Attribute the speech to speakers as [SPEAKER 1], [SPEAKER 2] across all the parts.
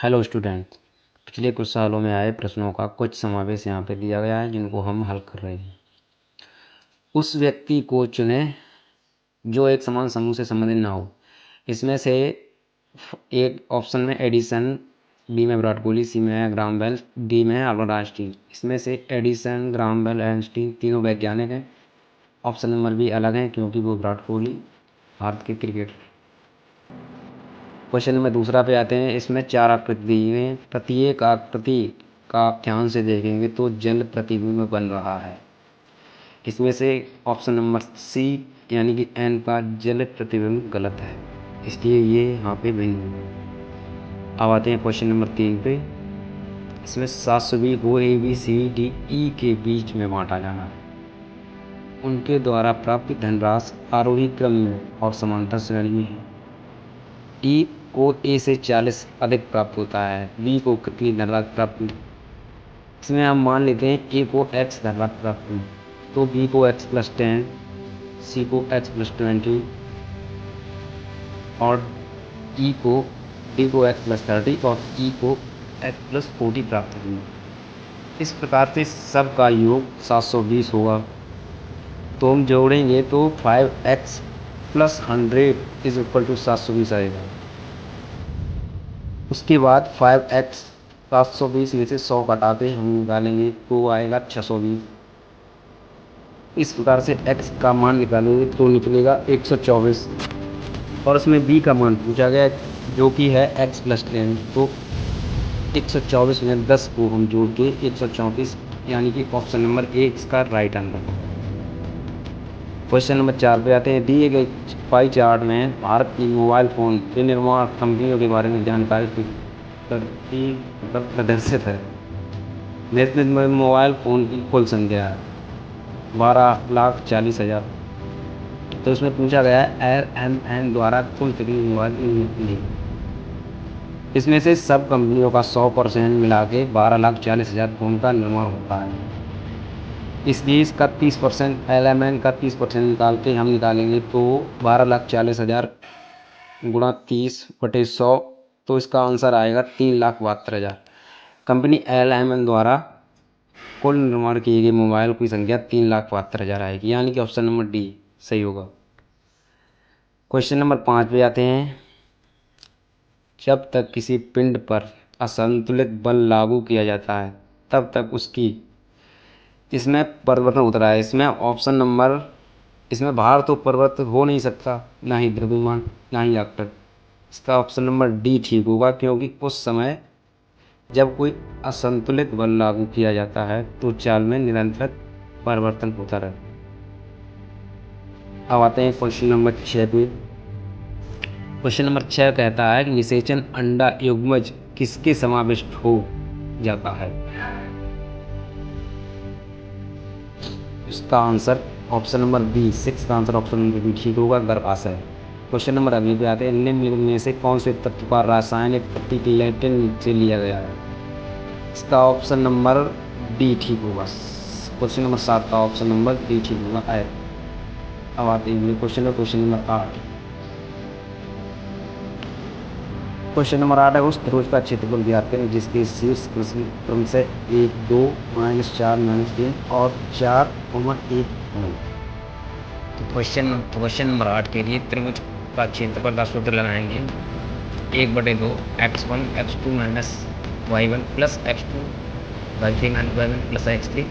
[SPEAKER 1] Hello student. पिछले कुछ सालों में आए प्रश्नों का कुछ समावेश यहाँ पे दिया गया है जिनको हम हल कर रहे हैं। उस व्यक्ति को चुनें जो एक समान समूह से संबंधित ना हो। इसमें से एक ऑप्शन में एडिसन, बी में विराट कोहली, सी में है ग्राहम बेल, डी में है अल्बर्ट आइंस्टीन। इसमें से एडिसन, ग्राहम बेल, आइंस्टीन तीनों वैज्ञानिक हैं। ऑप्शन नंबर बी अलग हैं क्योंकि वो विराट कोहली भारत के क्रिकेट। क्वेश्चन नंबर दूसरा पे आते हैं। इसमें 4 आकृति दी हुई हैं। प्रत्येक आकृति का आप ध्यान से देखेंगे तो जल प्रतिबिंब बन रहा है। इसमें से ऑप्शन नंबर सी यानी कि एन का जल प्रतिबिंब गलत है, इसलिए ये यहाँ पे भिन्न है। अब आते हैं क्वेश्चन नंबर 3 पे। इसमें 720 को A B C D E के बीच में बांटा जाना है। उनके द्वारा प्राप्त धनराशि आरोही क्रम में और समांतर श्रेणी में है। ई को ए से 40 अधिक प्राप्त होता है, बी को कितनी धनराशि प्राप्त हुई। इसमें हम मान लेते हैं ए को एक्स धनराशि प्राप्त हुई, तो बी को एक्स प्लस 10, सी को एक्स प्लस 20 और डी को एक्स प्लस 30 और ई को एक्स प्लस 40 प्राप्त हुई। इस प्रकार से सब का योग 720 होगा। तो हम जोड़ेंगे तो 5x plus 100 is equal to 720 आएगा। उसके बाद 5x 720 में से 100 घटाते हम निकालेंगे तो आएगा 620। इस प्रकार से x का मान निकालेंगे तो निकलेगा 124 और उसमें b का मान पूछा गया जो कि है x प्लस 10। तो 124 में 10 को हम जोड़ के 134 यानी कि ऑप्शन नंबर ए इसका राइट आंसर। क्वेश्चन नंबर 4 पे आते हैं। दिए गए पाई चार्ट में भारत की मोबाइल फ़ोन के निर्माण कंपनियों के बारे में जानकारी प्रदर्शित है। नेतृत्व में मोबाइल फ़ोन की कुल संख्या है 12,40,000। तो इसमें पूछा गया है LMN द्वारा कुल कितनी मोबाइल मिली। इसमें से सब कंपनियों का 100% मिला के 12,40,000 फ़ोन का निर्माण होता है। इसलिए इसका 30% LMN का 30% निकाल के हम निकालेंगे तो 12,40,000 गुणा 30/100, तो इसका आंसर आएगा 3,72,000। कंपनी LMN द्वारा कुल निर्माण किए गए मोबाइल की संख्या 3,72,000 आएगी, यानी कि ऑप्शन नंबर डी सही होगा। क्वेश्चन नंबर 5 पे आते हैं। जब तक किसी पिंड पर असंतुलित बल लागू किया जाता है तब तक उसकी इसमें परिवर्तन होता रहा है। इसमें ऑप्शन नंबर इसमें भार तो परिवर्तित हो नहीं सकता, ना ही द्रव्यमान ना ही आकर्षण। इसका ऑप्शन नंबर डी ठीक होगा क्योंकि उस समय जब कोई असंतुलित बल लागू किया जाता है तो चाल में निरंतर परिवर्तन होता रहता है। अब आते हैं क्वेश्चन नंबर 6 पे। क्वेश्चन नंबर 6 कहता है कि निषेचन अंडा युग्मज किसके समाविष्ट हो जाता है। इसका आंसर ऑप्शन नंबर बी 6 का आंसर ऑप्शन नंबर बी ठीक होगा, गर्भाशय। क्वेश्चन नंबर अभी पे आते हैं। निम्न में से कौन से तत्व का रासायनिक प्रतीक लैटिन से लिया गया है। इसका ऑप्शन नंबर डी ठीक होगा। क्वेश्चन नंबर 7 का ऑप्शन नंबर डी ठीक होगा है। अब आते हैं क्वेश्चन नंबर 8। क्वेश्चन नंबर 8 है। उस त्रिभुज का क्षेत्रफल ज्ञात करें जिसके शीर्ष क्रम से 1, 2, -4, -3 और 4, 1 है। तो क्वेश्चन नंबर 8 के लिए त्रिभुज का क्षेत्रफल का सूत्र लगाएंगे 1/2 x1 x2 - y1 plus x2 y3 - y1 plus x3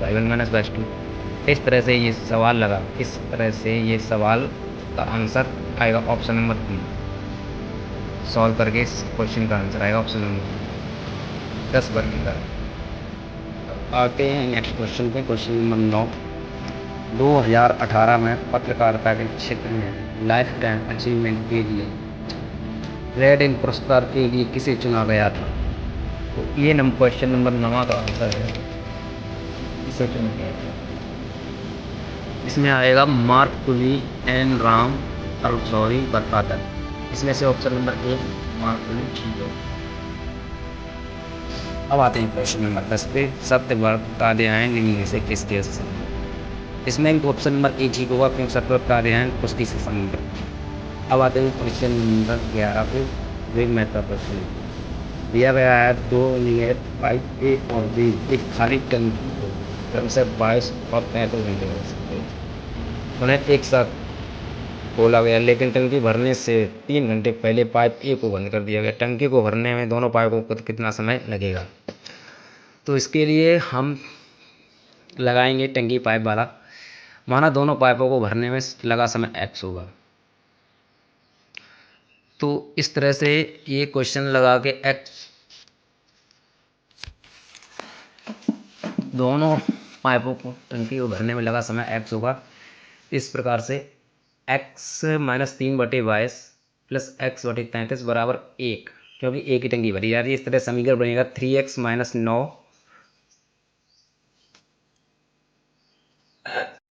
[SPEAKER 1] y1 - y2। इस तरह से ये सवाल लगा, इस तरह से ये सवाल का आंसर आएगा ऑप्शन नंबर बी। सॉल्व करके इस क्वेश्चन का आंसर आएगा ऑप्शन नंबर 10 वर्गीकरण। आते हैं नेक्स्ट क्वेश्चन पे। Question number 9। 2018 में पत्रकारिता के क्षेत्र में लाइफ टाइम अचीवमेंट के लिए रेड इन पुरस्कार के लिए किसे चुना गया था। तो ये क्वेश्चन नंबर 9 का आंसर है, इसे चुना गया था। इसमें आएगा Mark Tully N Ram sorry बरकातर। इसमें से option number A Mark Tully ठीक है। अब आते हैं क्वेश्चन नंबर 10 पे। सत्यव्रत कादयान निम्न में से किसके। इसमें भी ऑप्शन नंबर ए ठीक होगा क्योंकि सत्यव्रत कादयान कुश्ती से संबंधित। अब आते हैं क्वेश्चन नंबर 11 पे। वेग मैथ का प्रश्न। दिया गया है दो यूनिट पाइप ए और बी एक खाली टंकी को क्रम से 22 और 35 घंटे लग सकते हैं। उन्हें एक साथ बोला गया, लेकिन टंकी भरने से 3 घंटे पहले पाइप ए को बंद कर दिया गया। टंकी को भरने में दोनों पाइपों को कितना समय लगेगा? तो इसके लिए हम लगाएंगे टंकी पाइप वाला। माना दोनों पाइपों को भरने में लगा समय x होगा। तो इस तरह से ये क्वेश्चन लगा के x दोनों पाइपों को टंकी को भरने में लगा समय x होगा। इस प्रकार से x माइनस 3/22 प्लस x बटे 33 बराबर 1, क्योंकि एक ही टंकी भरी जा रही है। इस तरह समीकरण बनेगा 3x माइनस 9